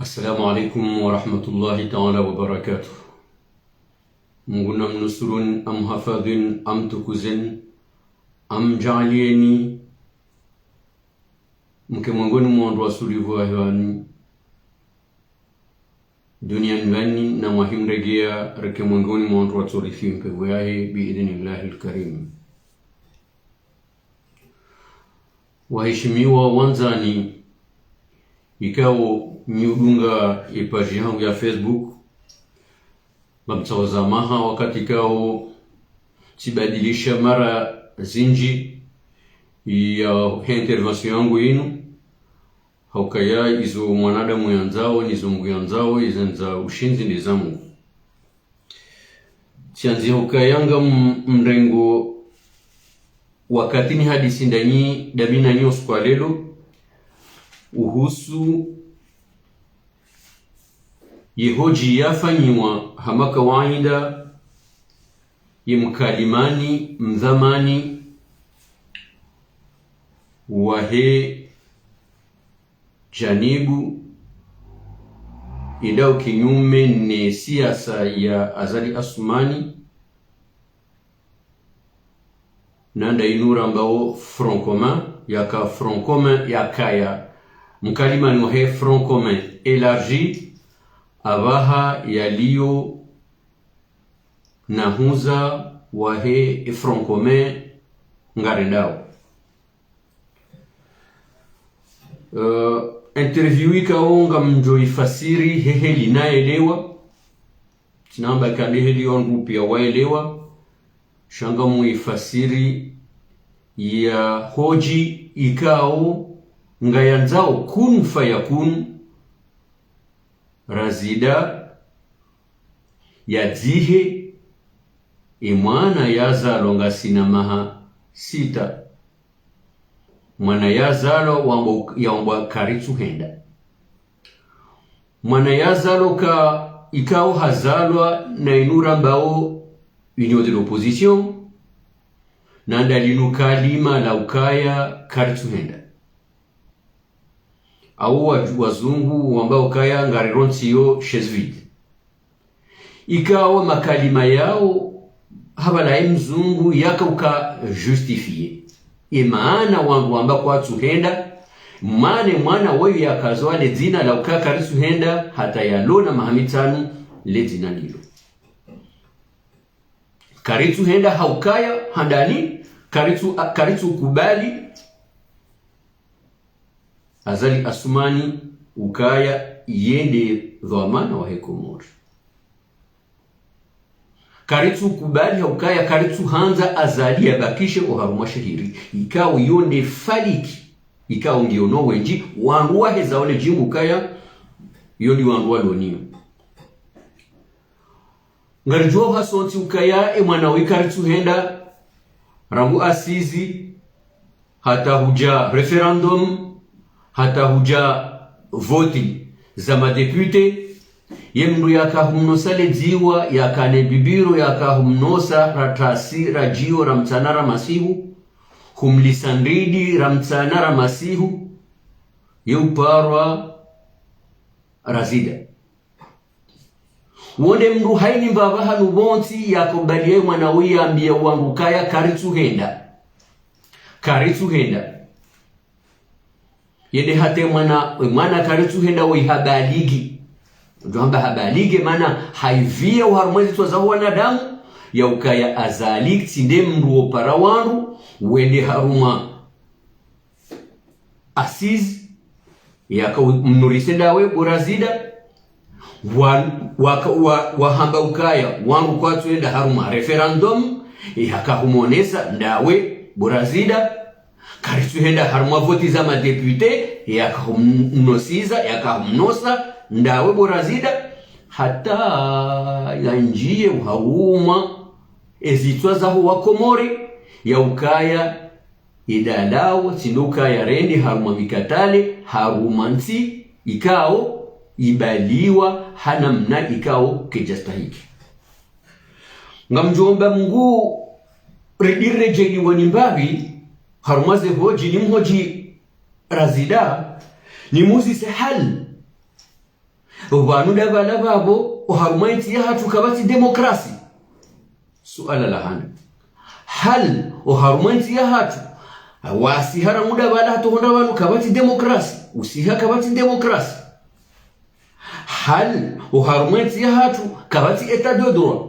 السلام عليكم ورحمة الله تعالى وبركاته. Mungu mnusurun am hafadhin am tukuzin am jaalieni mke mwangoni mwandu wasulivu wa hewani dunia nwani na mwahimregea reke mwangoni mwandu waturithi mpevu yahe biidhnillahi alkarim. Waheshimiwa wanzani, ikao niudunga ipaji yangu ya Facebook mamtawazamaha wakati kao sibadilisha mara zinji ya intervention yangu inu haukaya izo mwanadamu yanzao nizo mungu yanzao izenza ushinzi nizamu sianzi haukayanga mrengo wakati ni hadisi ndani dabina nyos kwa lelo uhusu yehoji yafanyiwa hama kawaida yemkalimani mdhamani wahe janibu indao kinyume ne siasa ya Azali Assoumani nanda inura ambao Front Commun yaka Front Commun yakaya mkalimani wahe Front Commun élargi abaha yaliyo nahuza wahe Front Commun ngarendao. Interview ikaonga mjo ifasiri hehe linaelewa tinamba kandi heli wangu pia waelewa shanga muifasiri ya hoji ikao ngayanzao kun fayakun razida ya dzihe imwana yazalo ngasinamaha sita mwana yazalo wambo karitsu henda mwana yazalo ka ikao hazalwa na inura mbao union de l'opposition na ndalinu kalima la ukaya karitsu henda au wazungu ambao kaya ngarironsiyo shezvid ikawa makalima yao habalaye mzungu yaka uka justifie maana wangu ambao kwa tuhenda mane mwana wewe yakazwa le zina la uka karisu henda hata yalona mahamitanu le zina lilo karisu henda haukaya handani karisu kubali Azali Assoumani ukaya yende dhamana wa hekomori karitu kubali haukaya karitu hanza Azali yabakishe uharuma shahiri ikao yonde faliki ikao ngiono wenji wanruwa hezaone jimu ukaya yondi wanruwa lonio ngarjuwa hasonti ukaya mwana wikaritu henda rangu asizi hata huja referendum hata huja voti za madepute yemndu yakahumnosa ledziwa yakane bibiro yakahumnosa ratasi rajio ramtsanara masihu humlisandridi ramtsanara masihu yeuparwa razida wonde mndu haini mbaba hanu bonti yakobalie mwanawi ambia wangu kaya karitu henda yede hate mwana karitu henda wa habaligi ndoamba habalige maana haivia uharumwezi twaza wanadamu ya ukaya Azali tinde mruo para wangu wende haruma asiz yaka mnurisenda we burazida wahamba ukaya wangu kwa tuenda haruma referendum yaka humonesa ndawe burazida karitu henda haruma voti za madepute yakamnosiza yakamnosa ndawe borazida hata yanjie uhauma ezitwa zaho wakomori ya ukaya idalawo tinduka ya rendi haruma mikatale haruma nti ikao ibaliwa hanamna ikao kejastahiki ngamjomba Mungu redirejeli wanimbabi harumaze hoji ni mhoji razida ni muzi sehal Ubanu dabala babo uharumenti ya hatu kabati demokrasi. Suala la handa. Hal uharumenti ya hatu wasihara muda bala hatu honda wanu kabati demokrasi. Usiha kabati demokrasi. Hal uharumenti ya hatu kabati etat de droit.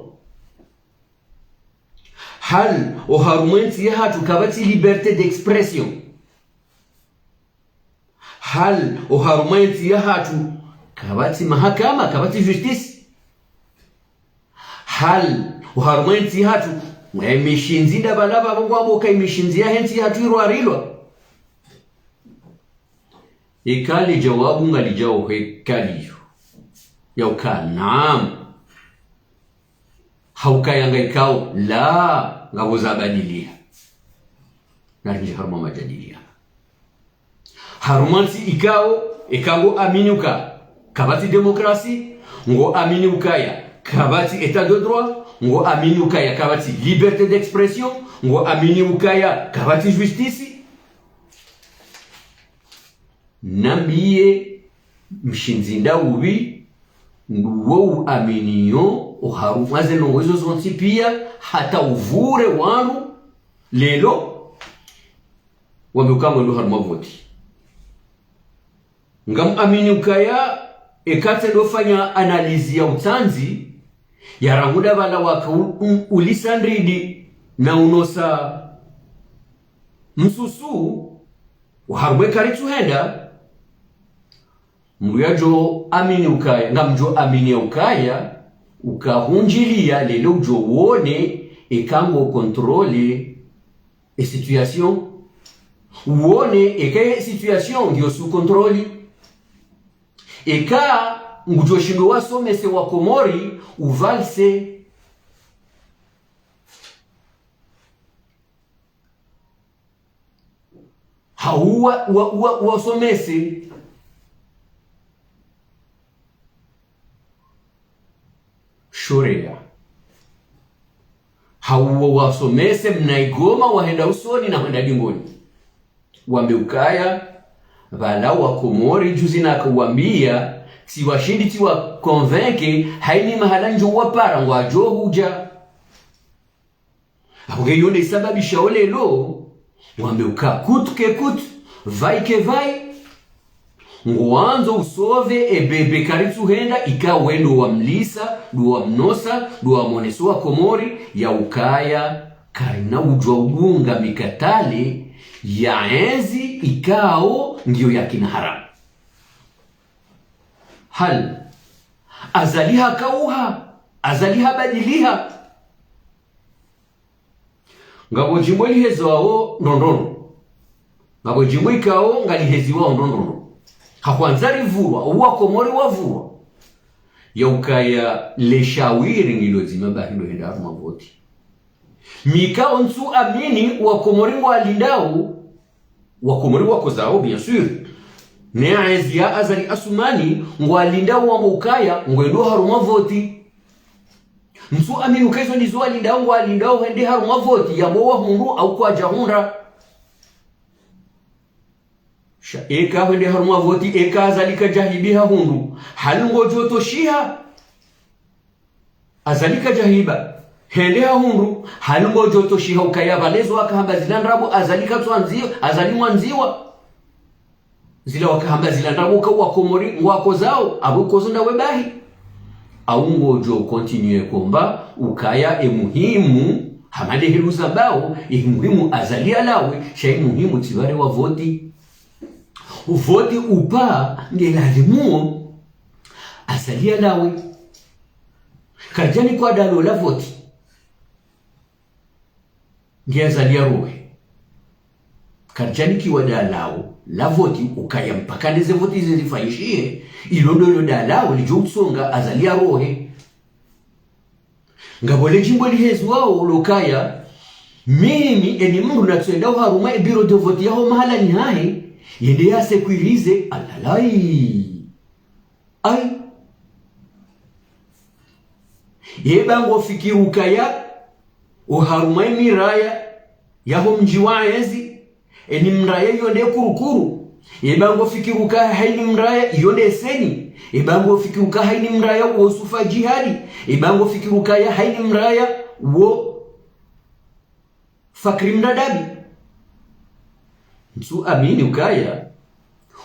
Hal uharumenti ya hatu kabati liberté d'expression. Hal uharumenti ya hatu kabati mahakama, kabati justice. Hal uharumenti ya hatu mishinzi dabalaba bongo kai mishinzi ya henti hatu irwarilwa. Ikali jawabu ngalijao hekali yauka naam. Haukayanga ikao la ngabuza badilia. Narinji haruma majadilia. Harumansi ikao aminuka kabati demokrasi, ngo aminukaya kabati état de droit, ngo aminukaya kabati liberté d'expression, ngo aminukaya kabati justice. Nambiye mshinzinda ubi nduwo aminio uharumaze nongozo zonti pia hata uvure wanu lelo wameukamwe ndo haruma voti. Ngam aminukaya ekate dofanya analizi ya utanzi ya ranguda bala waka ulisandridi na unosa msusu uharwe karitu henda mbuyajo amini ukaya ngamjo amini ya ukaya ukahunjilia lelo ujo uone ekango kontrole e situation uone eke situation ndio su kontroli eka ngujo shindo wasomese wa Komori uvalse hauwa wasomese shorea hauwa wasomese mnaigoma wahenda usoni na wahenda dingoni wambeukaya vala wa Komori juzi na kuwambia si washindi ti wa convaincre haini mahala njo wapara ngwa jo huja abuge yone sababisha olelo wambeuka kut ke kut vai ke vai ngwanzo usove ebebe karitu henda ikawendo wa mlisa duwa mnosa duwa moneso wa Komori ya ukaya karina ujwa ugunga mikatale ya enzi ikao ndio ya kinaharamu. Hal azaliha kauha azaliha badiliha ngabo jimbo lihezo wao ndondono ngabo jimbo ikao ngalihezi wao ndondono hakwanzari vurwa uwa Komori wavurwa ya ukaya leshawiri nilozima bahilo henda haruma voti mikao nsu amini wa Komori walindao wa Komori wako zao bien sûr ne aizia azali asumani ngwalindao wa mukaya ngwendo haruma voti nsu amini ukaizo nizo walindao ngwalindao hende haruma voti ya mowa hundu au kwa jahunda eka hende haruma voti eka azalika jahibiha hundu halungo joto shiha azalika jahiba hende hundu halungo joto shiha ukaya valezo wakahamba zilandrabu azalika tuanzio azalimwanziwa zila wakahamba zilandrabu kwa Komori ngwako zao abuko zonda webahi au ngojo continue komba ukaya muhimu hamade hiruza bao muhimu azalia lawe shay muhimu tibare wa voti uvoti upa ngelalimu azalia lawe kajani kwa dalo la voti ngiazalia rohe kajani kiwa dalao la voti ukaya mpaka neze voti zilifanyishie ilondolo dalao lijotsonga azalia rohe ngabole jimbo lihezu wao ulokaya mimi eni mungu natsuenda haruma biro de vote yao mahala ni hai yende ya sekurize alalai ai yebango fikiru kaya uharumai miraya yaho mjiwa ezi eni mraya yonde kurukuru Ebango fikiruka haini mraya yonde seni. Ebango fikiruka haini mraya wo sufa jihadi. Ebango fikiruka ya haini mraya wo fakri mnadabi. Mtu amini ukaya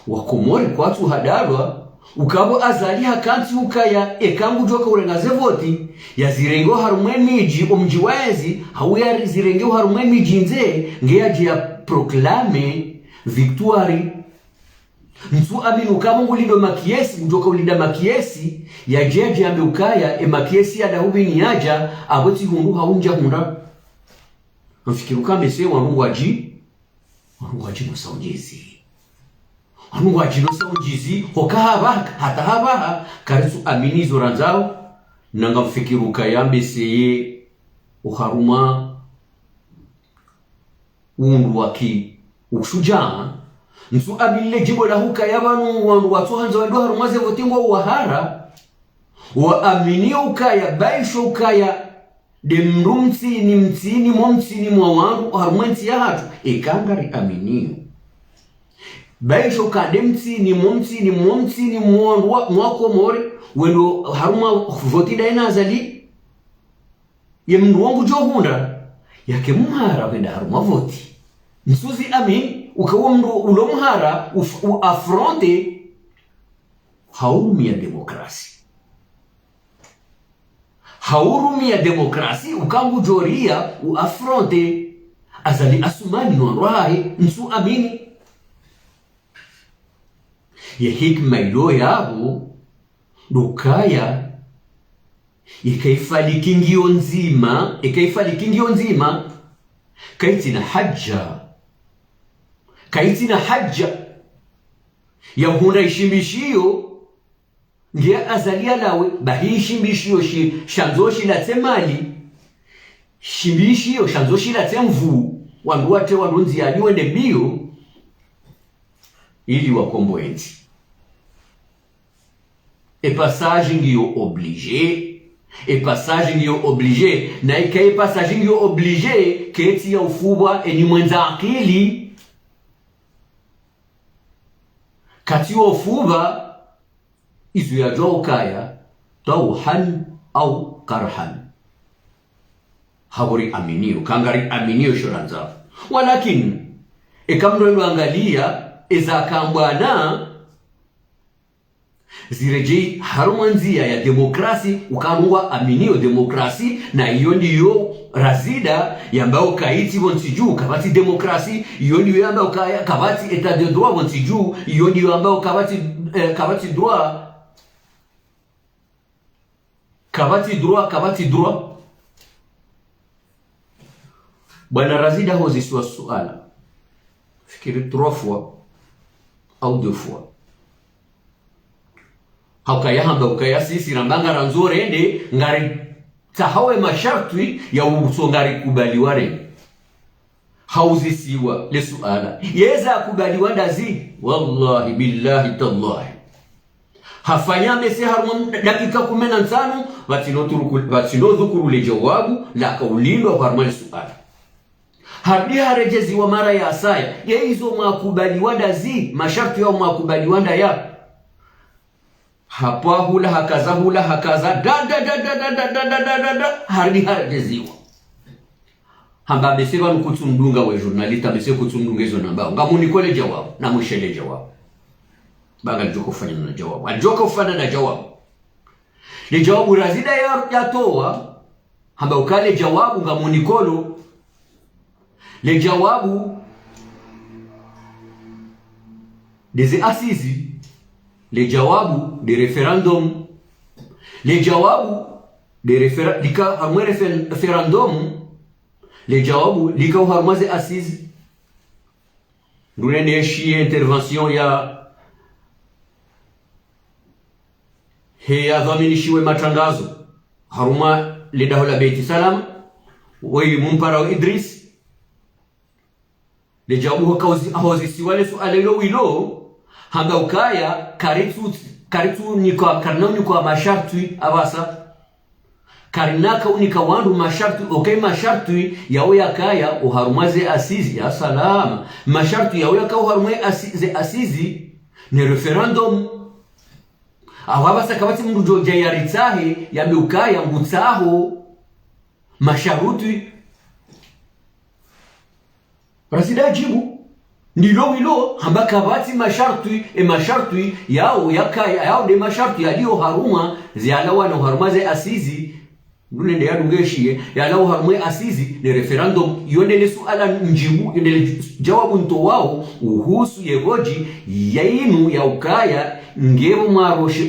wakomori kwa tu hadarwa ukabo azali hakanti ukaya ekangu joka urengaze voti ya zirengo harumwe miji omjiwezi hauya zirengo harumwe miji nze ngeaji ya proclame victoire. Mtu amini ukabo ngulido makiesi ujoka ulida makiesi ya jeji ambe ukaya makiesi ya dahubi ni aja aboti hundu haunja hunda mfikiruka mese wanungu waji musaunjizi Mungu ajinosa unjizi hokahaba hata haba karisu amini zoranzao nanga mfikiruka yambe seye uharuma undu waki ushujaa nsu abile jibo la huka yabanu wandu watu hanza wadu haruma ze votingwa wahara wa amini ukaya baisho ukaya de mrumti ni mtini momtini mwa wandu harumenti ya hatu ekangari aminio baisho kademti ni momti ni mwako mori wendo haruma voti daina azali ye mndu wangu johunda yake muhara wenda haruma voti nsuzi amin ukawa mndu ulo muhara afronte haurumi ya demokrasi ukangu joria afronte azali asumani nwanrohae nsu amini ya hikma ilo yabo dukaya ikaifalikingiyo nzima kaitina hajja ya huna ishimbishio ngia azalia lawe bahi ishimbishio shanzoshi la temali shimbishio shanzoshi la temvu wanduate wadunzi ya wende bio ili wakombo enti passagem ngiyo oblige na ikaye passagem ngiyo oblige keti ya ufubwa eni mwenza akili kati wa ufuba izu ya jwa ukaya tauhan au karhan haburi aminio kangari aminio shoranza walakin ikamrendo angalia eza kambwana zirejei harumanzia ya demokrasi ukarungwa aminio demokrasi na iyo ndiyo razida yambao kaiti wontiju kabati demokrasi iyo ndiyo yambao kabati etat de droit wontiju iyo ndiyo yambao kabati droit bwana razida hozi suala fikiri 3 fois au 2 fois haukaya hamba ukaya sisi rambanga ranzore ende ngari tahawe masharti ya usongari kubaliware hauzisiwa le suala yeza kubaliwa ndazi wallahi billahi tallahi hafanya mese harmun dakika 15 batino dhukuru le jawabu la kaulindo harmal suala hadi harejezi wa mara ya asaya ya hizo makubaliwa ndazi masharti ya makubaliwa ndaya hapa hula hakaza hadi harejeziwa hamba beseba nukutsundunga we journalista bese kutsundunga hizo namba ngamuni kole jawabu na mushele jawabu baga njoko fanya na jawabu ajoka ufanya na jawabu ni jawabu razida ya toa hamba ukale jawabu ngamuni kolo le jawabu des assises les jawabu de référendum les jawabu de référendum les jawabu lika uharmaze assise ndurende shie intervention ya heya dhaminishiwe matangazo haruma ledahola beiti salam wei mumpara Idris le jawabu hawzi siwale sualelo wilo hanga ukaya karitu ni kwa masharti abasa karinaka unika wandu masharti masharti yao yakaya uharumaze asizi ya salama masharti yao yakaya uharumaze asizi ni referendum awabasa kabati mndu joja yaritsahe yameukaya ngutsaho masharuti rasida jibu ndilo wilo hamba kabati masharti yao yakaya yao de masharti yalio haruma zialawa na harumaze asizi nune ya dungeshie yalao harumwe asizi ni referendum yondele suala njibu yondele jawabu nto wao uhusu yegoji yainu ya ukaya ngebo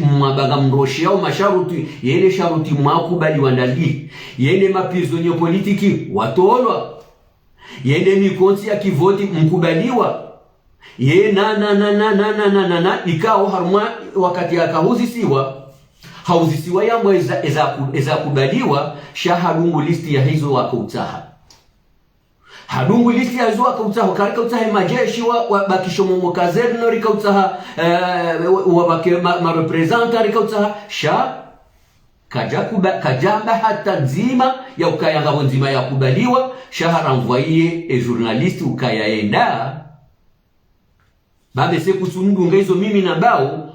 mwabaga mroshi yao masharuti yele sharuti mwakubali wandali yele maprizonyo politiki watolwa yele mikonsi ya kivoti mkubaliwa ye na ikao harumwa wakati ya kahuzi siwa hauzisiwa yambo eza kubaliwa shaharungu listi ya hizo wakautaha harungu listi ya hizo wakautaha karika utaha majeshi wa bakisho mokazerno rika utaha wabake marepresenta rika utaha kajamba hata nzima ya ukaya ngabo nzima ya kubaliwa shaharamvwaye journalisti ukayaenda babe se kusununga hizo mimi na bao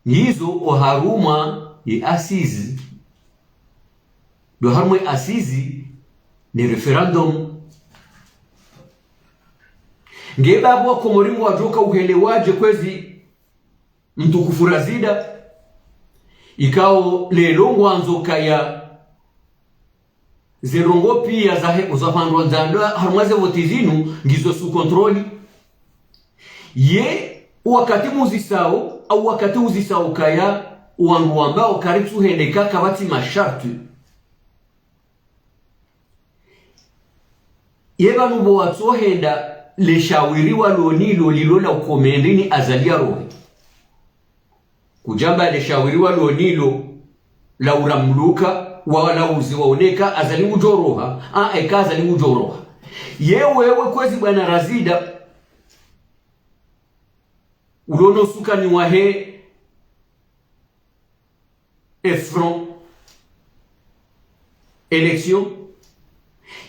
nizo oharuma asizi do harumwe asizi ni referendum ngebabu wa komorimu wajoka uhelewaje kwezi mtukufu Razida ikao lelongo anzoka ya zerongo pia uzafandwa nzandwa harumaze votizinu ngizo su kontroli ye wakati muzisao au wakati uzisao kaya wangu ambao karitu hendeka kabati masharti yeba nubo watsohenda le shawiriwa lonilo lilola ukomendini azalia rohe kujamba le shawiriwa lonilo la uramluka wala uziwaoneka azali ujoroha eka azali ujoroha yewewe kwezi bwana Razida ulono suka ni wahe front election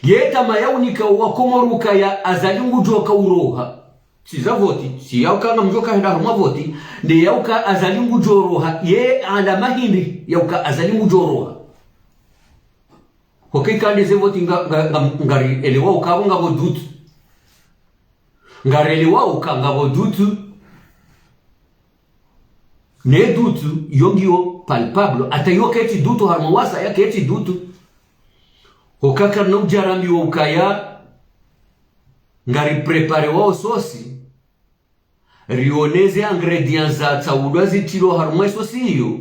yeta mayaunika wakomoruka ya azalingu joka uroha siza voti si yauka ngamjoka henda haruma voti ndi yauka azalingu joroha ye anda mahindi yauka azalingu joroha hokai kandi ze voti ngari elewa ukabo ngabo dutu ngari elewa ukangabo dutu ne dutu yongio palpable atayo keti dutu harmawasa ya keti dutu hokaka no jarami wa ukaya ngari prepare wao sosi rioneze ingredients za tsaudwa zitilo harmwa sosi hiyo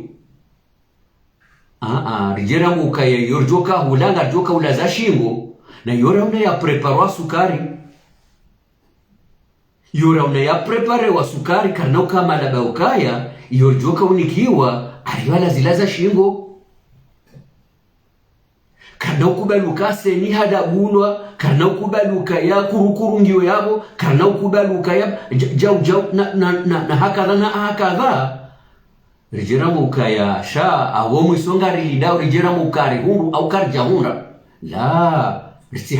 rijera ukaya yorjoka hulanga joka ulaza shingo na yora una ya prepare wa sukari yora una ya prepare wa sukari kana kama labda ukaya yorjoka unikiwa aliwala zilaza shingo kana ukubaluka seni hadabulwa kana ukubaluka ya kurukuru ngiyo yabo kana ukubaluka ya jau na hakadha rijera mukaya sha abo mwisonga rilida rijera mukari hundu au karja hunda la riti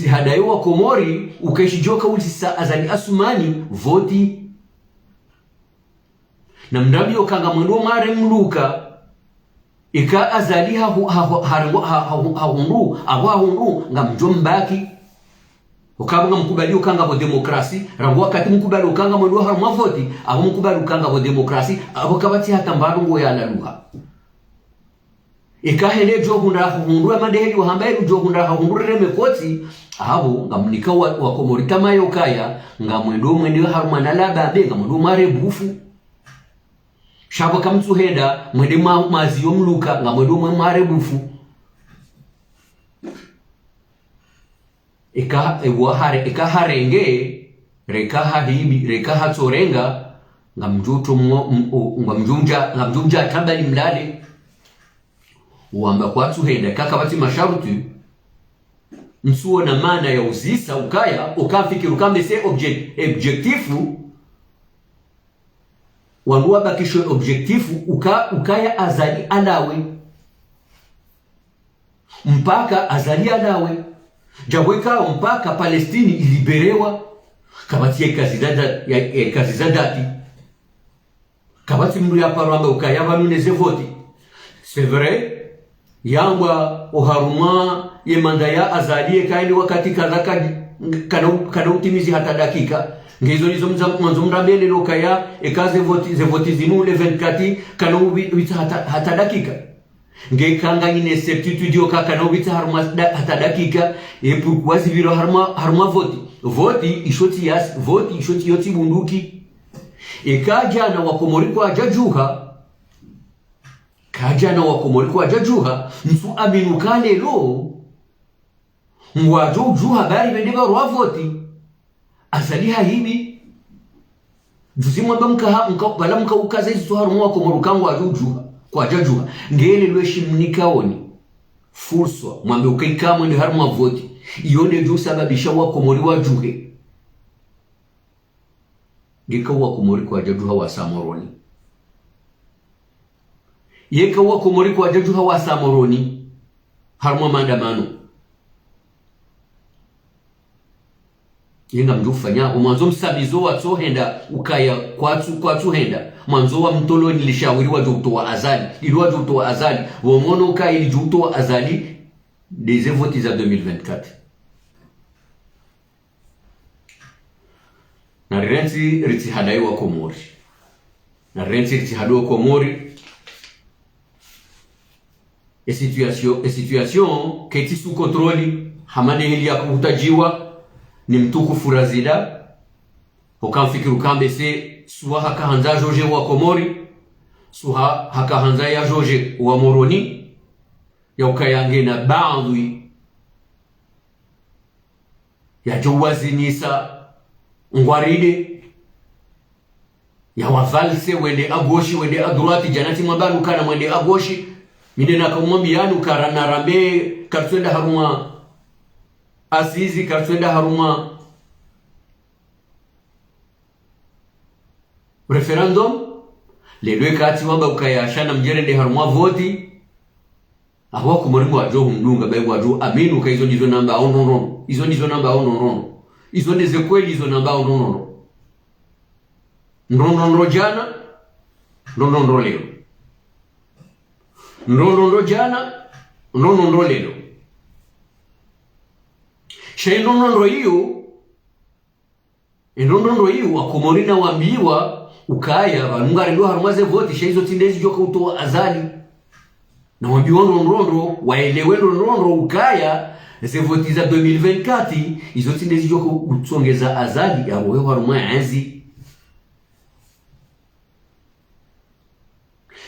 hadayo wa komori ukeshijoka ulisa azali asumani voti na mdabi okanga mwendo mare mluka ika azali hahundu ngamjombaki ukabunga mkubali ukanga bo demokrasi rangu wakati mkubali ukanga mwendo harumwa voti abo mkubali ukanga bo demokrasi abo kabati hata mbarungu ya laluha ika hele johunda hundu amadeheli wahambaye johunda hundu reme koti abo ngamnika wa komorita mayo kaya mwendo harumwa nalaba be ngamwendo mare bufu shabo kamtsuheda mwende maziyo mluka ngamwendo mare bufu eka harenge reka habibi reka hatsorenga ngamjunja tabali mlale uamba kwatu henda kakabati masharuti msuo na maana ya uzisa ukaya ukafikiru kambe se objektifu wandu bakisho objektifu ukaya azali alawe mpaka azali alawe jabweka mpaka Palestini iliberewa kabati ya kazi za dati kabati mndu ya parwamba ukaya vanuneze voti c'est vrai yangwa uharuma yemanda ya azalie kaini wakati kadha kana utimizi hata dakika ngizo nizo mwanzo mrambele lokaya ekaze voti zinu le 24 kana ubita hata dakika ngekanga ine certitude yo kana ubita haruma hata dakika pourquoi ziviro haruma voti ishoti yoti bunduki ekaja na wakomoriko ajajuha msu aminukane lo mwajuha bari bendeba rwavoti azaliha hivi juzimwa bala mka ukaza hizo harumu wakomorukangu ajajuha ngele lweshimnikaoni fursa mwambe ukaikamwe ni harumu voti ione juu sababisha wakomori wajuhe ngeka wakomoriko ajajuha wa Samoroni yeka wakomoriko ajajuha wa Samoroni haruma maandamano yenga mjufanya mwanzo msabizo watsohenda ukaya kwatu henda mwanzo wa mtolo nilishawiriwa juto azali ilwa juto azali womono ukaya juto azali des votes za 2024 na renzi ritihadaiwa Komori na renzi ritihadaiwa Komori et situation keti sous contrôle hamane hili ya kutajiwa ni mtuku furazida ukamfikiru kambese suha hakahanza George wa Komori suha hakahanza ya George wa Moroni ya ukayange na baadhi ya jowazinisa ngwaride ya wavalse wende agoshi wende adurati janati mwabalu kana mwende agoshi minena kamwambianu karana rambe katwenda haruma Asizi katwenda haruma referendum lelwe kati wamba ukayashana mjerende haruma voti aho kumurimu wajo humdunga bai wajo aminu ka izo ndizo namba onono izo ndizo namba onono izo ndize kweli izo namba onono nrono jana nrono leo nrono jana nrono leo Shairono hiyo wakomorina wambiwa ukaya banungare ndo harumaze voti shaizo tindezi joka utoa azali na wambiwa nrono waelewe nrono ukaya ze voti za 2024 izo tindezi joka utsongeza azali ya wewe haruma anzi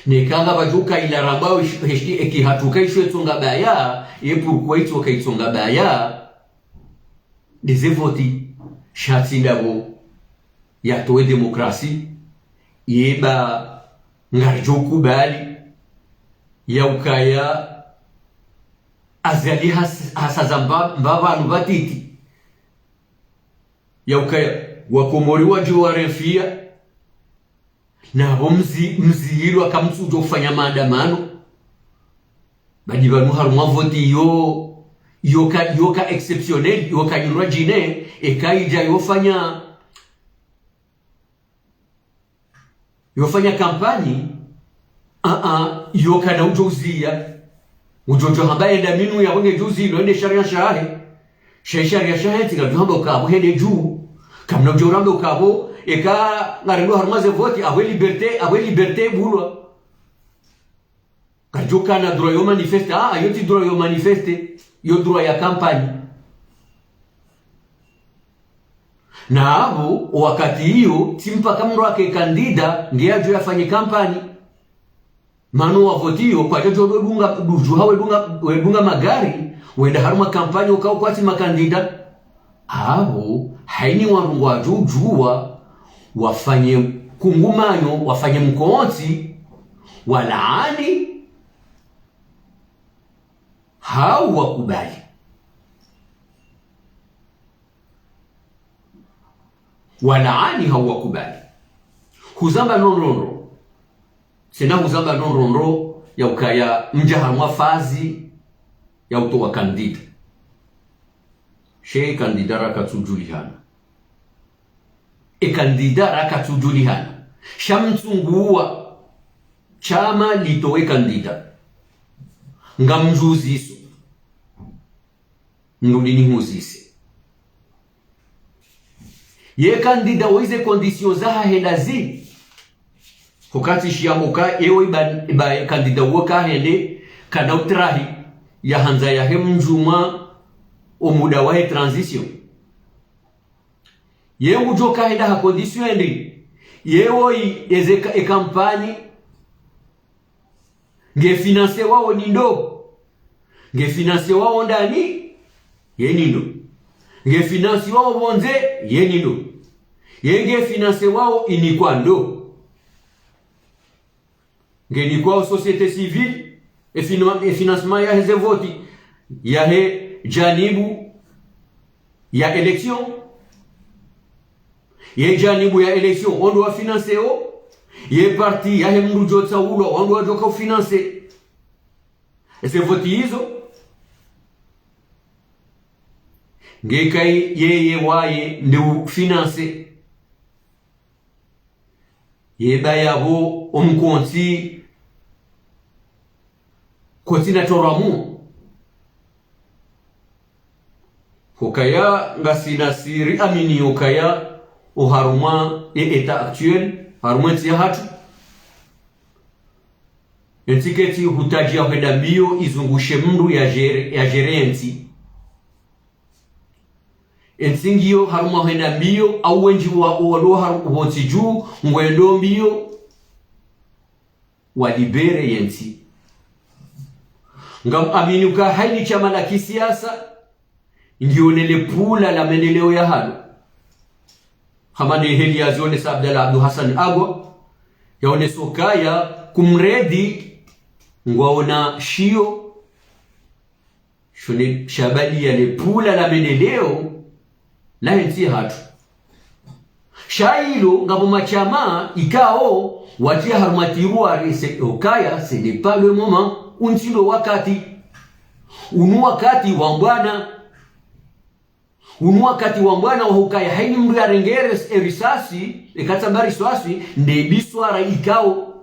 nekanga bajuka ila rambao heshti ekihatuka isho tsonga baya pourquoi itoka itsonga baya des voti shatindabo ya towe demokrasi yeba ngarjo kubali ya ukaya azali hasazamba mbaba nubatiti ya ukaya wakomori wajo warefia na mzihiro akamsujo kufanya maandamano badibanu harumwa voti yoka exceptionnel yoka nyurajine ekaija yofanya kampani yoka na ujozia ujojo hambaye nda minu ya wenge juzi ilo ende sharia shahe tika duhamba ukabo hende juu kamna ujorambe ukabo eka ngarindo harumaze voti awe liberté bulwa kajoka na droit yo manifeste yoti droit yo manifeste yo droit ya kampani na abo wakati hiyo timpa kamro ake kandida ngeajo yafanye kampani manu wa votio kwa jojo wedunga magari wenda haruma kampani ukao kwati makandida abo haini warungwa jujua wafanye kungumanyo wafanye mkooti walaani hao wakubali walaani hao wakubali huzamba nonrondo sina huzamba nonrondo ya ukaya mjahamwa fazi ya utowa kandida shei kandida rakatujulihana kandida rakatujulihana shamtsunguwa chama litowe kandida ngamjuziso nulini huzise ye kandida wize kondisyon zaha henda zi hukati shiamuka ewe iba kandida woka hende kana utrahi ya hanza ya hemjuma omuda wahe transition ye ujoka henda ha kondisyon endi ye woi ezeka kampani nge finance wao nindo nge finance wao ndani ye nindo nge finance wao bonze ye nindo yenge finance wao inikwando nge ni kwa société civile et financement ya heze voti ya he janibu ya election ye janibu ya election on doit financer o ye parti ya he mrujo tsaulo on doit joka financer ese voti hizo nge kai ye waye ndu financer yeba yabo omkonti kotina toramu hokaya ngasina siri amini hokaya oharuma eta actuel haruma tia hatu etiketi hutaji ya kwenda mbio izungushe mru ya gerenti ensingio haruma kwenda mbio au wenji wa olo harumo tiju ngwendo mbio walibere yenti ngam aminuka haini chama la kisiasa ngionele pula la mendeleo ya halo hamani heli ya zione sa Abdallah Abdu Hassan Agwa yaone sokaya kumredi ngwaona shio shone shabali ya le pula la mendeleo la henti hatu shailo ngabo machama ikao watia harumatiruwa rese okaya ce n'est pas le moment untilo wakati unu wakati wa mbwana wa hukaya haini mru ya rengere erisasi ekatambari swaswi ndebiswara ikao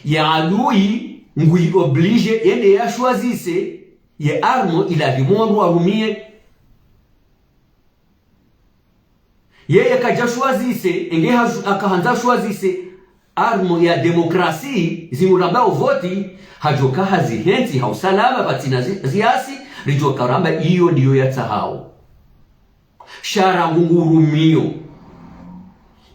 ya adui ngui oblige yende ya choisisse ye armo ila vimondo arumie yeye kaja choisisse enge akahanza choisisse armo ya demokrasi zimuramba voti hajoka hazihenti hausalama batina ziasi rijoka ramba iyo ndiyo yatsahao shara ngurumio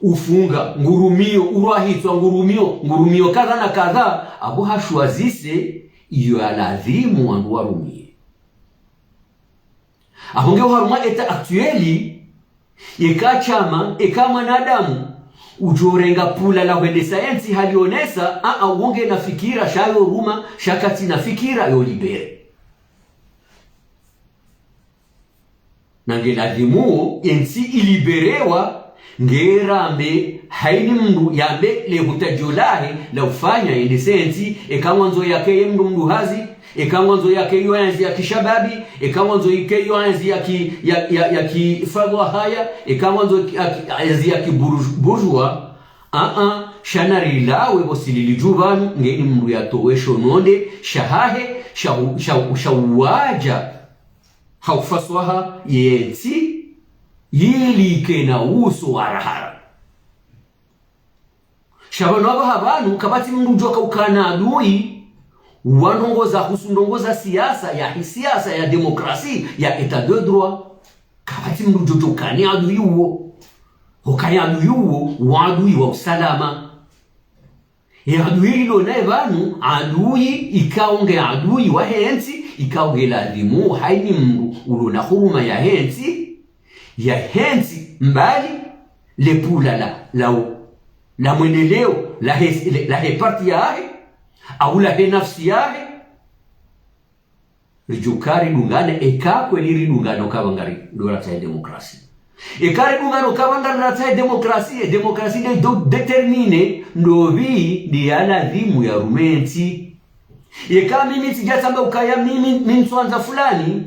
ufunga ngurumio urahitwa ngurumio kadha na kadha abo hashwazise iyo aladhimu wandu warumie ahonge haruma eta actueli eka chama eka mwanadamu ujorenga pula la wende sayensi halionesa uonge na fikira shayo ruma shakati na fikira yo libere nangeladhimu yensi iliberewa ngerambe haini mndu yambe le hutajolahe la ufanya yende sensi ekamwanzo yake mndu hazi ekamwanzo yake yoanzi ya kishababi ekamwanzo yake yoanzi ya kifadwa haya ekamwanzo ya kiburujwa shanari lawe bosilili jubanu ngeni mndu yatowesho nonde shahahe shawaja haufaswaha yensi yili kena uso warahara shabano abantu kabati mndu joka ukana adui wanongoza husundongoza siasa ya demokrasi ya etat de droit kabati mndu joka ukani adui uo hokaya adui uo wadui wa usalama ya adui lilo nae banu adui ikaonge adui wa hensi ikaonge ladimu haini mndu ulona huruma ya hensi mbali lepula la mwendeleo la he parti yahe au la he nafsi yahe rijukari dungane eka kweli ridungano kabangari dora ta demokrasi Ekari dungano kawanda nata demokrasi de determine ndovi di aladhimu ya rumenti. Eka mimi sijatamba ukaya mimi nswanza fulani.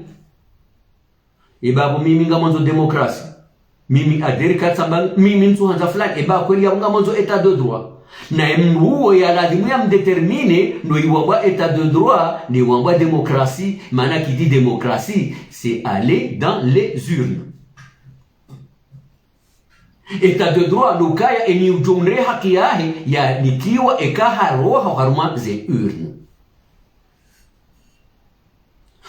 Ibabu mimi ngamonzo demokrasi. Mimi aderika tsamba mimi nswanza fulani. Ibabu kweli ya ngamonzo etat de droit. Na mruo ya lazimu ya mdetermine ndo iwangwa état de droit ni wangwa démocratie. Mana qui dit démocratie c'est aller dans les urnes. État de droit lukaya eni ujumre haki yahe ya nikiwa ekaha roha haruma ze urne.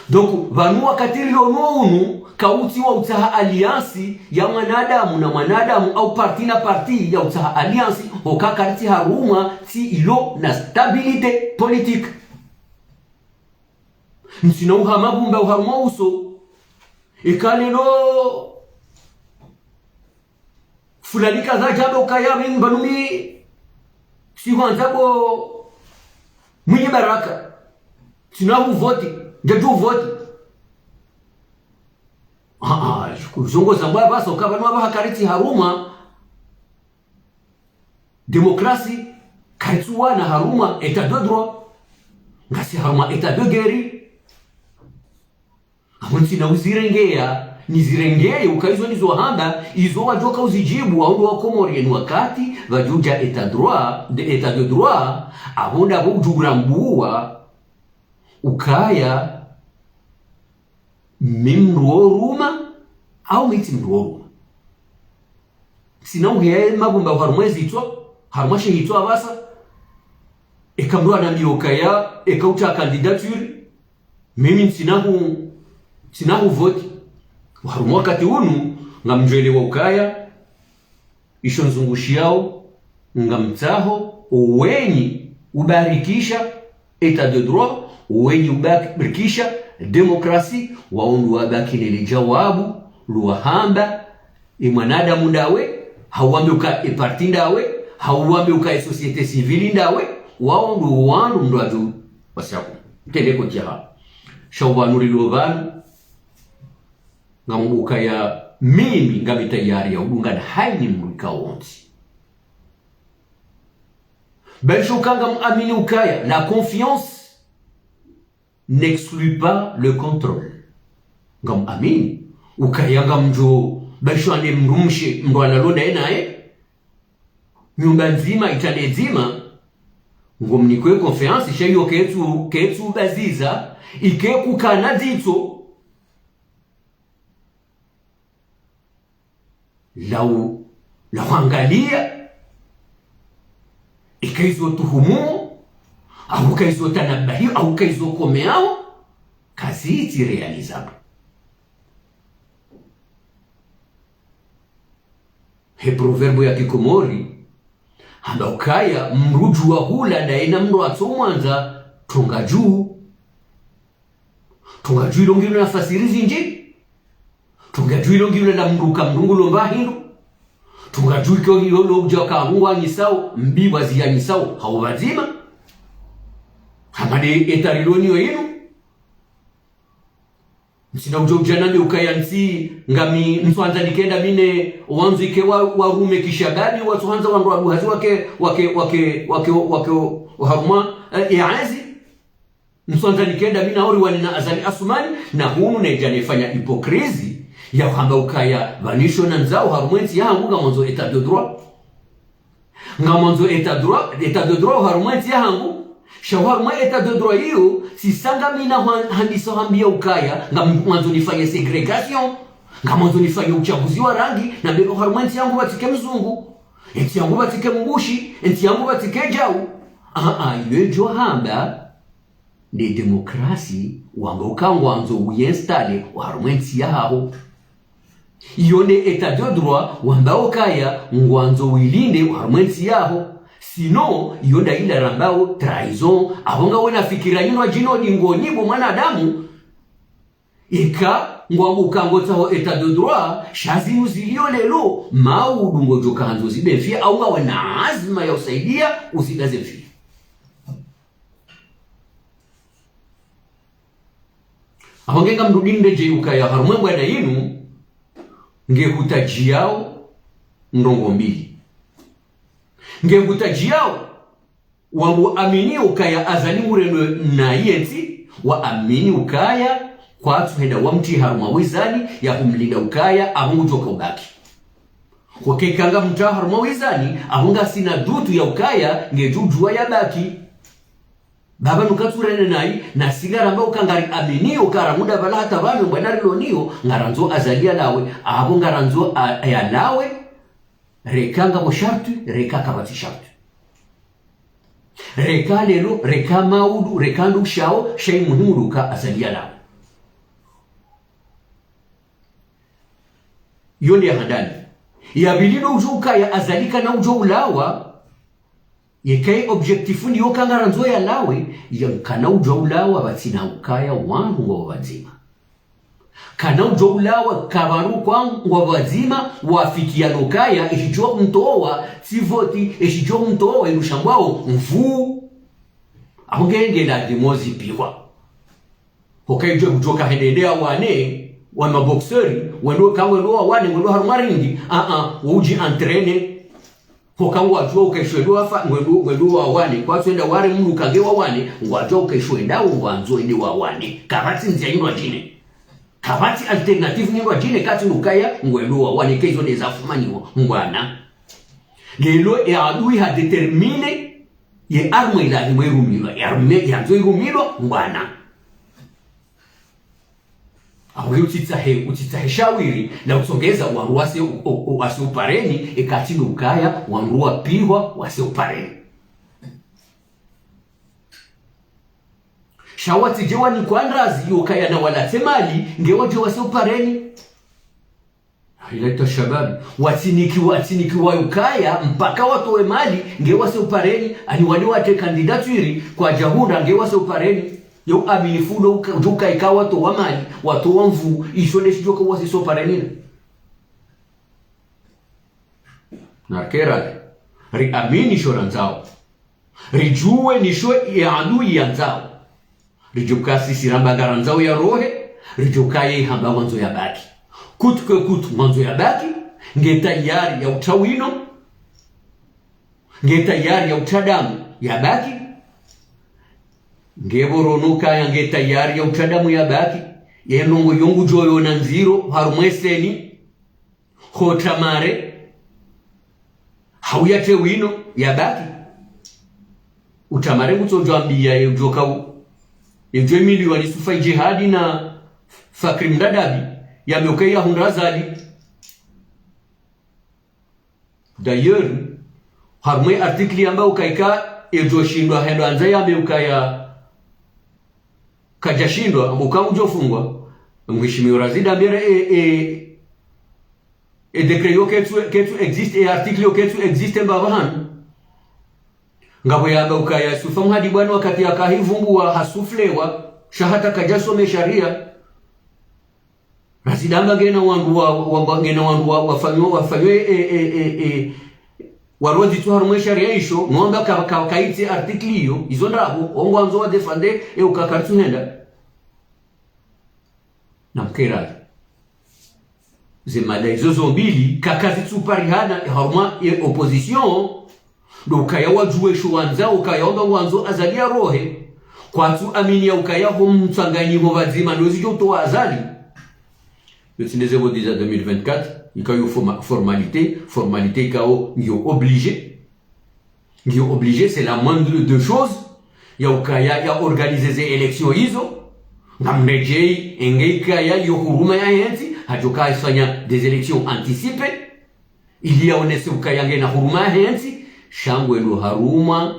Donc vanua katiri lononu kauti wa utaha aliansi ya mwanadamu na mwanadamu au parti na parti ya utaha aliansi hokakariti haruma ti ilo na stabilite politique. Msina uhamabumba uharuma uso ikalelo fulani kaza jabo ukaya mbanumi siwanzabo mwenye baraka sinahu voti jaju voti kuzongo zambwa basa ukaba nwa bahakariti haruma demokrasi kaitsuwa na haruma état de droit ngasi haruma état de guerre amunsi na uzirengea nizirengeye ukaizo nizo hamba izo wajoka uzijibu au wa Komori wakati vajuja état de droit abonda bujurambua ukaya mimruoruma au mitimruoruma sina uhe mabumba harumwezi itwa harumashi hitwa basa ekamrua na miokaya ekaucha candidature mimi sinahu vote harumu wakati unu ngamjwele wa ukaya isho nzungushiao ngamtaho uwenyi ubarikisha état de droit uwenyi ubarikisha demokrasi waundu wabaki nile jawabu luwahamba mwanadamu ndawe hauwambe uka parti ndawe hauwambe uka societe civile ndawe waundu wandu mdwaju wasaku teleko jaha shawbanuri lovanu ngamubuka ya mimi ngamita yari ya udungana haini mwika wonsi. Benchoka ngam amini ukaya, la confiance n'exclut pas le contrôle. Ngam amini ukaya ngamjo bencho ane mrumshe mrwana lona enae nyumba nzima itane nzima ngomnikwe confiance sheyo ketu baziza ike kukana dito lau angalia ikaizo tuhumu au kaizo tanabahi au kaizo komeao kazi iti realizable. He proverbo ya Kikomori hamba ukaya mruju wa hula na ina mru atomwanza tonga juu ilongilo na fasirizi nji tonga juu ilongilo na mruka mrungulo mbahindu tonga juu kyo hilo uja kaangwa nisao mbiwa ziya nisao hawazima hamade etariloni wa inu msina ujojanani ukayansi ngami mswanza nikenda mine wanzu ike warume kishabani watuhanza wandu wabuhazi wake haruma iazi mswanza nikenda mina hori wanina azali asumani na hunu nejanefanya hipokrizi ya kwamba ukaya vanisho na nzao harumwenzi ya hangu ngamonzo etat de droit ngamonzo etat de droit harumwenzi ya hangu shawarma état de droit hiyo sisanga mina handisa hambia ukaya ngamonzo nifanye segregation ngamonzo nifanye uchaguzi wa rangi na bego harumwenzi yangu batike mzungu enti yangu batike mbushi enti yangu batike jau yejo hamba de demokrasi wanga ukangwanzo uyenstale harumwenzi yao yone état de droit wamba ukaya ngwanzo wilinde harumwenzi yao sino yonda ila rambao trahison abonga wena fikira yino jino dingonyibo mwanadamu ika ngwangu kangota ho état de droit shazi uzilio lelo maudu ngojo kanzo zibefia au ngawe na azma ya usaidia usidaze mfi abongenga mrudinde je ukaya harumwe bwana yinu ngekutajiao ndongo mbili. Ngekutajiao wangu amini ukaya azali mureno na yenti wa amini ukaya kwa atu henda wa mti haruma wizani ya kumlinda ukaya ahungujoka ubaki. Kwa kekanga mta haruma wizani ahunga sina dutu ya ukaya ngejujua ya baki. Baba nukaturene nai na sigara ambao kangari amini ukara muda bala hata bame mbwanari loniyo ngaranzo azalia lawe abo ngaranzo ya lawe rekanga mo shartu reka kabati shartu reka lelo reka maudu reka ndushao shay muhimu ruka azalia lawe yonde ya handani ya bilido ujuka ya azalika na ujo ulawa yekai objektifu ni yoka ngaranzo ya lawe yankana ujo ulawa batina ukaya wangu wa wazima kana ujo ulawa kabaru kwangu wa wazima wafikia nukaya ishijua mtowa sivoti ishijua mtowa inushambwao mfu ahungenge la dimozi piwa hokai ujo kahededea wane wa mabokseri wendo kangwe ndo wane wendo harumaringi uji entraîner hokangu wajua ukeshwedwa afa ngwendu wa wane kwa twenda ware mundu kangewa wane wajua ukeshwenda wanzo ndi wa wane kabati nzia yindwa jine kabati alternative yindwa jine kati nukaya ngwendu wa wane kezo neza fumaniwa ngwana lelo ya adui ha determine ye armo ila himwe rumilwa ya arme ya nzo rumilwa ngwana awe utitahe shawiri na usongeza waruwase wase upareni ekatini ukaya waruwa pihwa wase upareni shawati jewa ni kwa andrazi ukaya na wala temali ngewa jewa wase upareni hilaita shababi watiniki wa ukaya mpaka watowe mali ngewa wase upareni ani wali wate kandidaturi kwa jahunda ngewa wase upareni yo aminifulo ujuka ikawa to wa mali watu wa mvu ishone shijoka wasi so paranina na kera ri amini shoranzao rijuwe nisho ya adui yanzao rijuka sisi ramba garanzao ya rohe rijuka ye hamba wanzo ya baki kutu wanzo ya baki ngeta yari ya utawino ngeta yari ya utadamu ya baki ngevoronuka yange tayari ya utadamu ya baki yenongo yongu joyo na nziro harumweseni hotamare hauyate wino ya baki utamare mutojo ambia ya ujokau yejwe milioni sufa jihadi na fakri mdadabi ya meukei ya hundrazali d'ailleurs harumwe artikli amba ukaika ejo shindwa hendo anza ya meukaya kajashindwa mukamu jofungwa mheshimiwa Razida mbere decret yo ketu existe article ketu existe mbabahan ngabo ya ukaya sufamu hadi bwana wakati akahivumbua hasuflewa shahata kajasome sharia Razida ngena wangu wafanywe warozi tu harumwe sharia isho mwanga kaiti artikli hiyo izo ndabo ongwanzo wa defende ukakartu nenda na mkera zemada izo zombili kakazi tuparihana haruma opposition do kaya wajue shuwanza ukayaomba wanzo azalia rohe kwa tu amini ya ukaya mtsanganyi ho bazima ndozi jo to azali le 2024 ikayo formalité kao ngio obligé c'est la moindre de choses ya ukaya ya organiser ces élections hizo ngamrejei engeika ya yohuruma ya yenti hajoka ifanya des élections anticipées il y a onese ukaya ngena huruma ya yenti shangwe lo haruma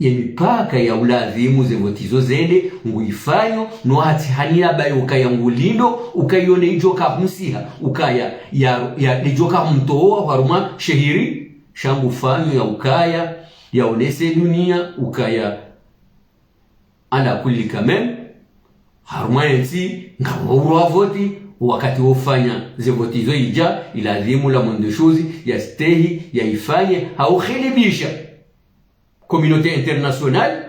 yemipaka ya ulazimu zevotizo zende nguifanyo no hati hanira bayo ukaya ngulindo ukayone ijoka msiha ukaya ya ijoka mtoa haruma shehiri shangu fanyo ya ukaya ya onese dunia ukaya ala kulli kamem haruma yenti ngawura voti wakati wofanya zevotizo ija ilazimu la monde chose ya stehi ya ifanye haukhilibisha communauté internationale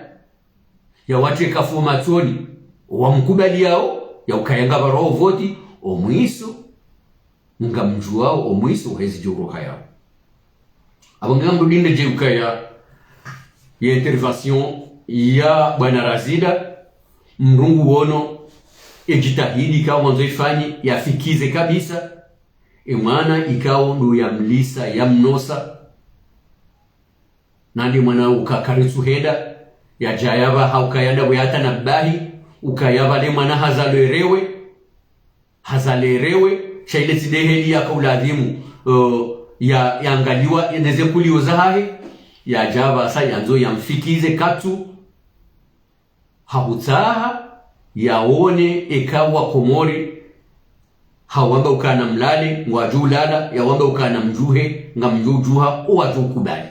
ya watu kafumatoni wa mkubali yao ya ukayanga baro voti omwiso ngamjuao omwiso hezi joroha yao abangambo dinde jeukaya ya intervention ya bwana Razida mrungu wono ejitahidi kwa mwanzo ifanye yafikize kabisa mwana ikao ndo ya mlisa ya mnosa nandi mwana ukakaritsu heda ya jayaba haukayanda buyata na bahi ukayaba le mwana hazalerewe shaile tideheli ya kauladhimu ya angaliwa neze kulioza hahe ya jaba sa yanzo yamfikize katu habutaha yaone ekawa komori hawamba ukana mlale ngwaju lala yawamba ukana mjuhe ngamjujuha uwaju kubali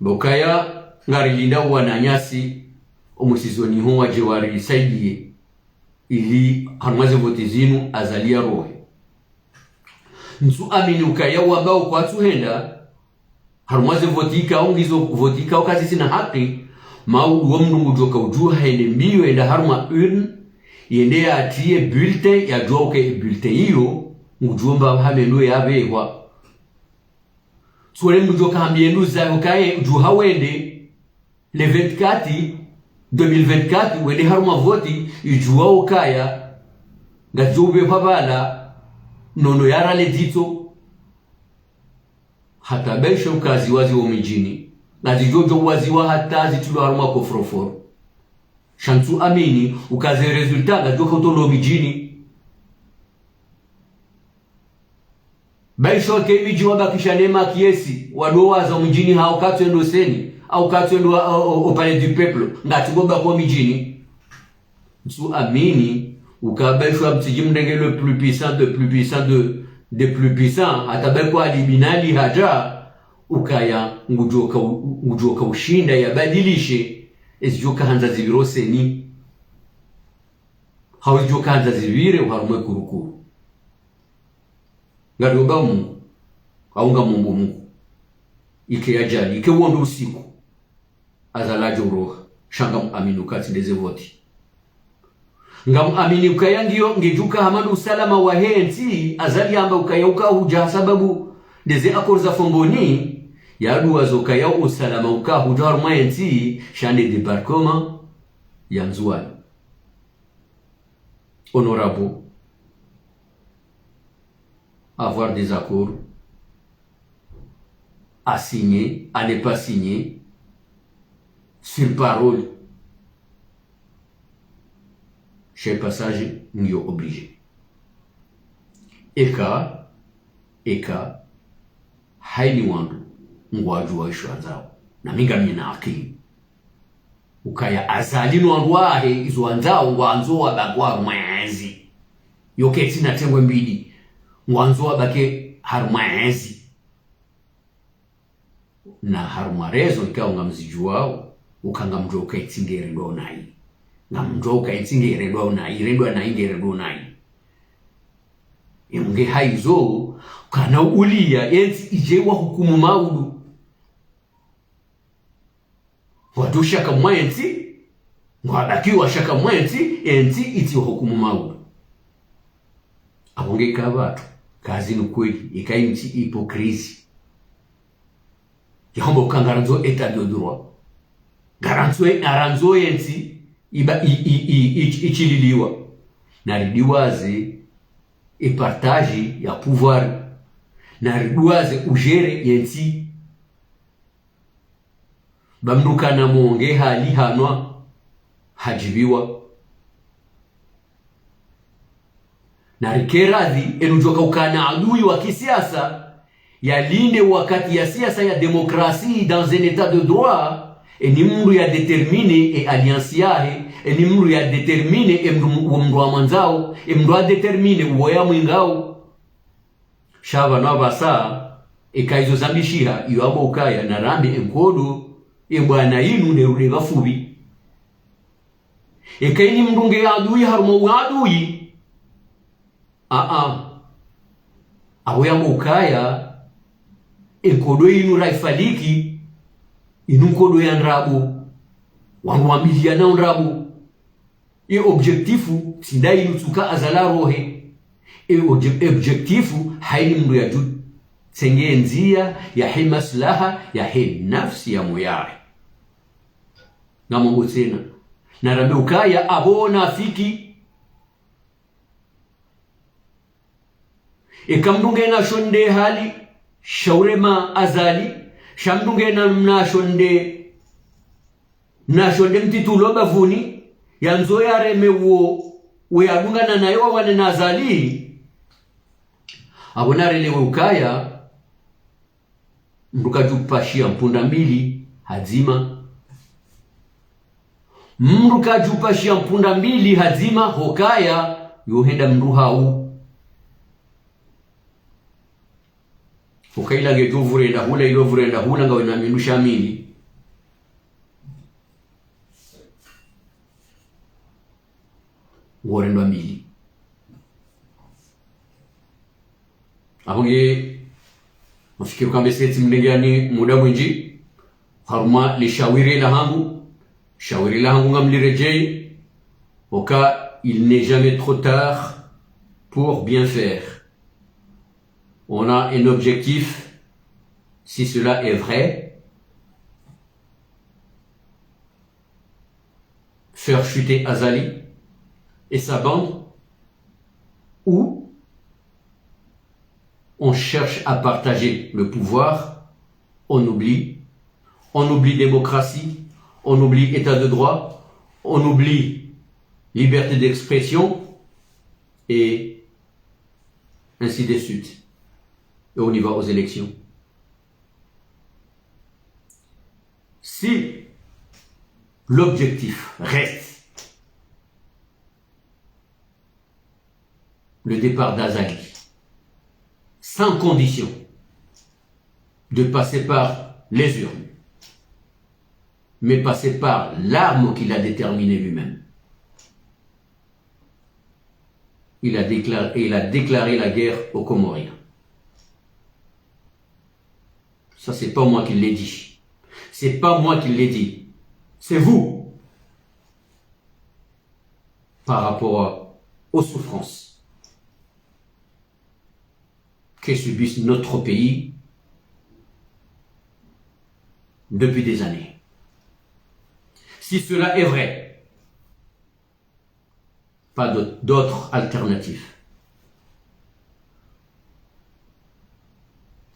bokaya ngarilinda wananyasi omusizoni ho waje wari saidie ili hanwaze vote zinu azalia rohe nsu amini ukaya wamba ukwatu henda harumwaze votika ongizo votika okazi sina haki mau womnungu joka ujuha hende mbiyo enda haruma urne yende atie bulletin ya joke bulletin hiyo ngujumba hamendo yabewa tuwele mjoka hambiendu za ukaye ujuha wende le 24 2024 wende haruma voti ujuha ukaya ngajube pabala nono yara le dito hata besho ukazi wazi wa mijini na zijojo wazi wa hata zitulo haruma kofroforo shantu amini ukazi resulta na joko tolo mijini besho ke miji wabakisha nema kiesi wadoa za mijini hao katu endo seni au katu endo au palais du peuple ngati gomba kwa mijini nsu amini ukabesho abtiji mdenge le plus puissant de plus puissant atabekwa aliminali haja ukaya ngujoka ushinda yabadilishe ezijoka hanza zivirose ni hawijoka hanza zivire uharumwe kurukuru ngadioba Mungu aunga Mungu ike yajali ike wondo usiku azalaje uroha shanga aminu kati ndeze voti ngam amini ukaya ngiyo ngejuka hamadu usalama wa henti azali amba ukaya ukahuja sababu ndeze akorza fomboni yadu wazokaya usalama ukahuja haruma henti shande debarkoma yanzuani honorable avoir des accords à signer, à ne pas signer sur parole. Chez passage, nous sommes obligés. Eka, haini wandu, ngwaju wa ishu anzao. Na minga mina akili. Ukaya azali wandu wahe, izu anzao, ngwanzo wa bagwa mwezi. Yoke tina tengwe mbidi. Ngwanzo wa bake harumwezi. Na harumarezo ikawa ngamzijuao, ukangamjua ukaitsingere ndo nai. Ngamjua ukaitsingere ndo nai, rendwa na ingere ndo nai. Yunge haizo, kana ulia, enzi ijewa hukumu maudu. Wadu shaka mwenzi, mwadakiwa shaka mwenzi, enzi iti hukumu maudu. Abonge kabatu, kazi nukweli, ikainchi hipokrisi. Yahomba ukangaranzo etat de droit. Garanzo yensi ichililiwa. Naridiwaze partage ya pouvoir. Naridiwaze ujere yensi. Bamduka na monge hali hanwa hajibiwa. Narikeradhi enujoka ukana adui wa kisiasa. Yalinde wakati ya siasa ya demokrasi dans un état de droit ni mru ya determine alliance yahe ni mru ya determine mru wa manzao mru ya determine uoya mwingao shava na basa kaizo zambishira iwabo ukaya na rambi enkodo bwana yinu ne rude bafubi kaini mrunge ya adui harumo adui abo ya ukaya enkodo inu raifaliki inu nkodo ya nrabu wangu wamilia na nrabu e objektifu tindai nutuka azala rohe e objektifu haini mndu ya juu tenge nzia ya he maslaha ya he nafsi ya muyare na mungu tena na rambe ukaya abona fiki e kamdunge na shonde hali shaurema azali shamdunge na mnashonde mtitulo bavuni yanzo yareme we adungana naye wane nazali abonarele we ukaya mrukajupashia mpunda mbili hazima mrukajupashia mpunda mbili hazima hokaya yohenda mruhau ukaila gejo vurenda hula ilo vurenda hula ngawe na minusha mili worendo mili abonge mafikiru kambe seti mnengani muda mwinji haruma lishawiri la hangu ngamlirejei oka il n'est jamais trop tard pour bien faire. On a un objectif, si cela est vrai, faire chuter Azali et sa bande, ou on cherche à partager le pouvoir, on oublie démocratie, on oublie état de droit, on oublie liberté d'expression, et ainsi de suite. Et on y va aux élections. Si l'objectif reste le départ d'Azali, sans condition de passer par les urnes, mais passer par l'arme qu'il a déterminée lui-même, il a déclaré la guerre aux Comoriens. Ça, c'est pas moi qui l'ai dit. C'est pas moi qui l'ai dit. C'est vous. Par rapport aux souffrances que subissent notre pays depuis des années. Si cela est vrai, pas d'autres alternatives.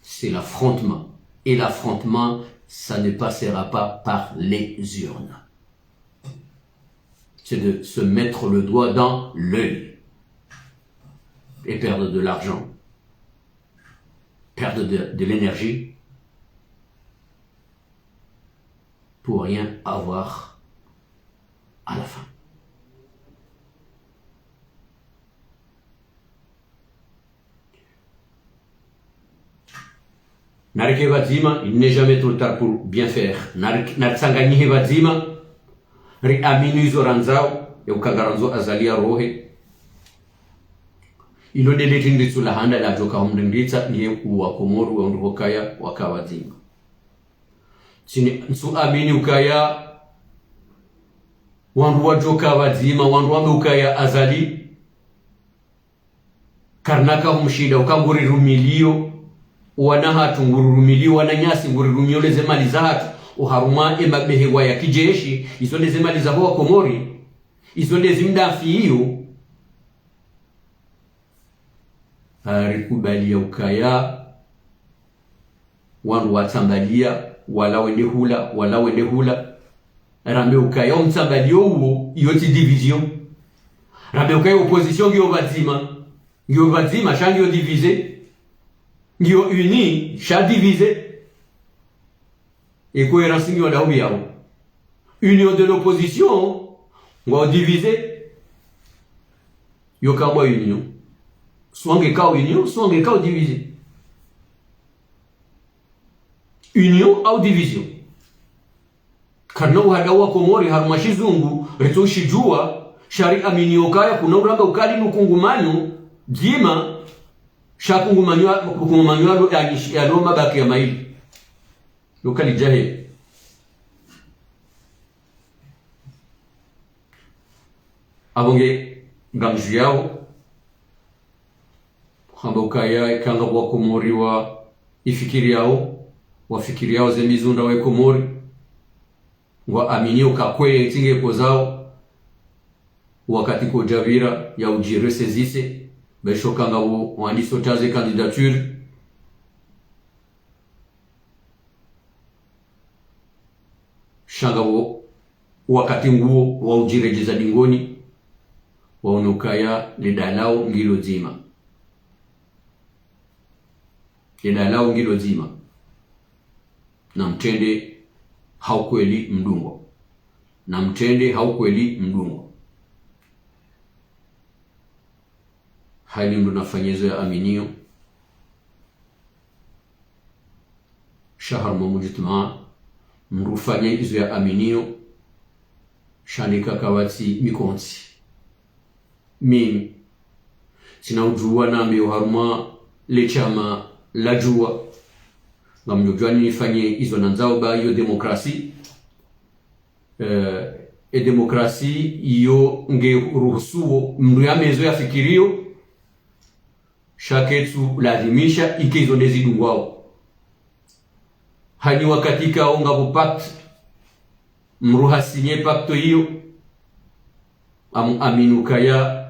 C'est l'affrontement. Et l'affrontement, ça ne passera pas par les urnes. C'est de se mettre le doigt dans l'œil et perdre de l'argent, perdre de l'énergie pour rien avoir à la fin. Narike vazima, il n'est jamais trop tard pour bien faire. Nartsanganyihe vazima, ri aminizo ranzao, ya ukagaranzo azalia rohe. Ilo delete nditsu la handa la joka humdenditsa, niye uwa komoru wa ndukaya wakawazima. Sini nsu amini ukaya, wandu wa joka wazima, wandu wa ukaya azali, karnaka humshida, ukanguri rumilio, wana hatu ngururumili wana nyasi ngururumio leze mali za hatu uharuma emabehewa ya kijeshi iso leze mali za hoa Komori iso leze mdafi hiyo harikubali ya ukaya wanu watambalia wala wende hula rambe ukaya umtambalio uo yoti division rambe ukaya opposition gyo vazima shangi yo divisé Nyo uni, sha divisé. Et cohérence nyo da obiao. Union de l'opposition, ngo divisé. Yo ka mo union. Swange ka union, swange ka divisé. Union au division. Karno hadawa Komori harumashizungu, retoshijua, shari amini okaya kuna uranga ukali nukungumanyo, dima shakungumanyo ya Roma baki ya maili yokali jahe abonge ngamju yao hamba ukaya ikanga wa Komori wa ifikiri yao zemizunda wa Komori wa aminio kakwele tinge kozao wakati ko Javira ya ujire sezise besho kanga wandiso taze candidature shangabo wakati nguo wa ujirejeza dingoni waonokaya lidalao ngilo zima na mtende haukweli mdungo hali ndo nafanyezo ya aminio shahar mamujitmaa mrufanya izo ya aminio shanika kawati mikonsi mimi sina ujua nambe uharuma lechama la jua ngamjojwani nifanye izo nanzao ba iyo demokrasi demokrasi iyo nge ruhusuo mndu ya mezo ya fikirio shaketu lazimisha ike izo ndezidungwao hani wakati kaonga bupact mruha sinye pacto hiyo aminukaya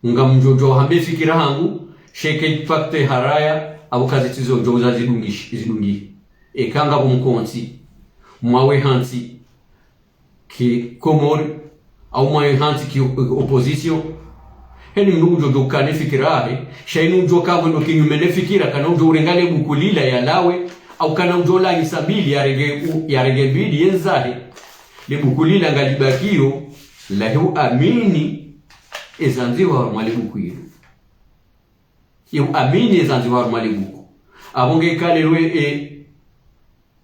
ngamjojo hambe fikira hangu sheke pacte haraya abo kazitizo joza zidungi ekanga bomkonti mwawe hansi ki Komori au mwawe hansi ki opposition heni mnujo do kane fikirahe shainu jo kavo ndo kinyumene fikira kana ujo urengale bukulila ya lawe au kana ujo la isabili ya rege bidi yenzahe le bukulila ngalibakio la hu amini ezanziwa harumali bukuiro yu amini ezanziwa harumali buku abonge kale lwe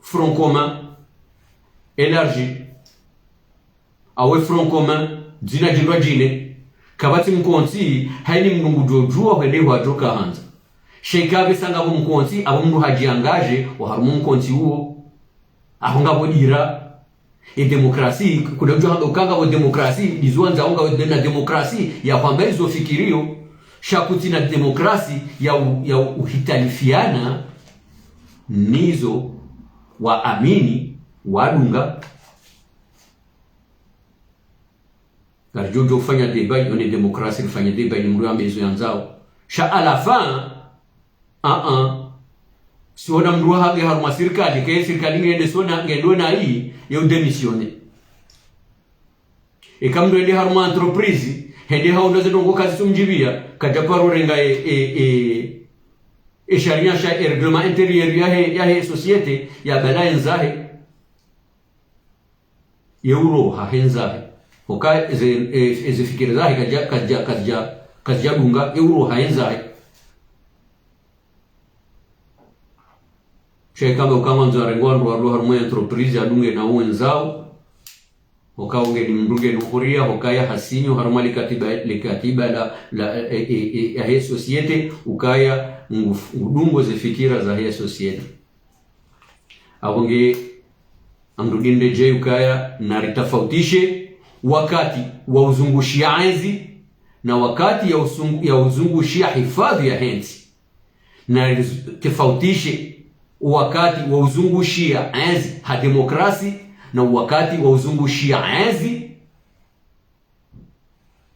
front commun élargi awe front commun dina jindwa jine kabati mkonti haini mnungujojua hwende huajoka hanza sheikabe sanga abo mkonti abo mndu hajiangaje waharumu mkonti huo ahonga bodira demokrasi kuna ujua ukanga wa demokrasi dizuanza unga na demokrasi ya kwamba hizo fikirio shakuti na demokrasi ya uhitalifiana nizo waamini wadunga Garjojo kufanya deba yone demokrasi kufanya deba ni mruwa mezo yanzao sha alafa siona mruwa hage haruma sirikali kaya sirikali ngende sona ngendona hii ya udemisione eka mruwa hende haruma entreprise hende hao ndoze nongo kazi sumjibia kajaparo renga sharia sha reglement intérieur ya he societe ya bala enzahe euro hahenzahe hoka ezifikiri zahe kajja dunga euro haenzahe shekamba ukama nzarengondo warlo harmo entreprise adunge na uenzao hoka unge ni mdunge nukuria hoka ya hasinyo harmali katiba la he societe ukaya ngudungo zifikira za he societe abonge amrudinde je ukaya naritafautishe wakati wa uzungushia enzi na wakati ya uzungushia hifadhi ya enzi na tofautishe wakati wa uzungushia enzi ha demokrasi na wakati wa uzungushia enzi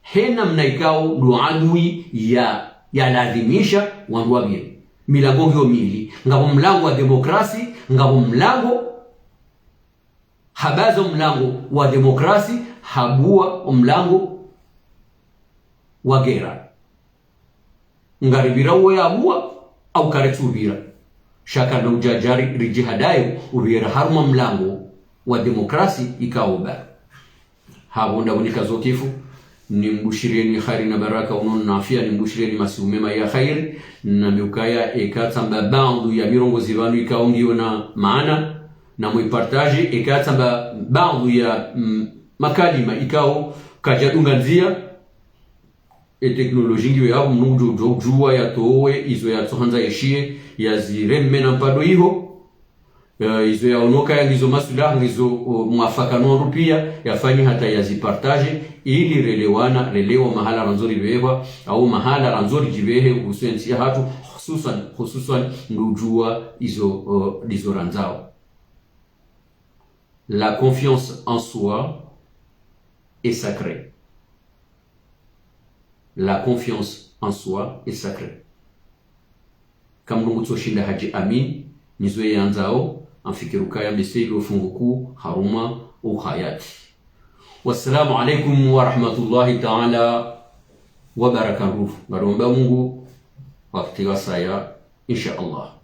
hena mnaikao duadui ya lazimisha wanduabie milango hiyo mili ngabo mlango wa demokrasi ngabo mlango habazo mlango wa demokrasi habua mlango wa gera ngaribira uwe abua au karetubira shaka na ujajari rijihadayo ubira haruma mlango wa demokrasi ikaoba habonda bunika zokifu ni mbushirieni khairi na baraka unono na afia ni mbushirieni masiumema ya khairi na miukaya ekatamba bandu ya mirongo zivanu ikaongiyo na maana na muipartaje ekatamba bandu ya makalima ikao kajadunga nzia teknoloji ngiyo yabo mnujo jua ya towe izo ya tohanza yeshie ya ziremme na mpado iho izo yaonoka yangizo masulah ngizo mwafakano rupia yafanyi hata yazipartage ili relewa mahala ranzori bewa au mahala ranzori jibehe usensi hatu hususan ndujua izo ranzao. La confiance en soi est sacrée. La confiance en soi est sacrée. Kama Mungu shinda Haji Amin nizoe yanzao amfikiruka ya mbese ufunguku haruma ukhayati. Wassalamu alaikum wa rahmatullahi ta'ala wa barakatuh. Baromba Mungu wakati wasaya insha Allah.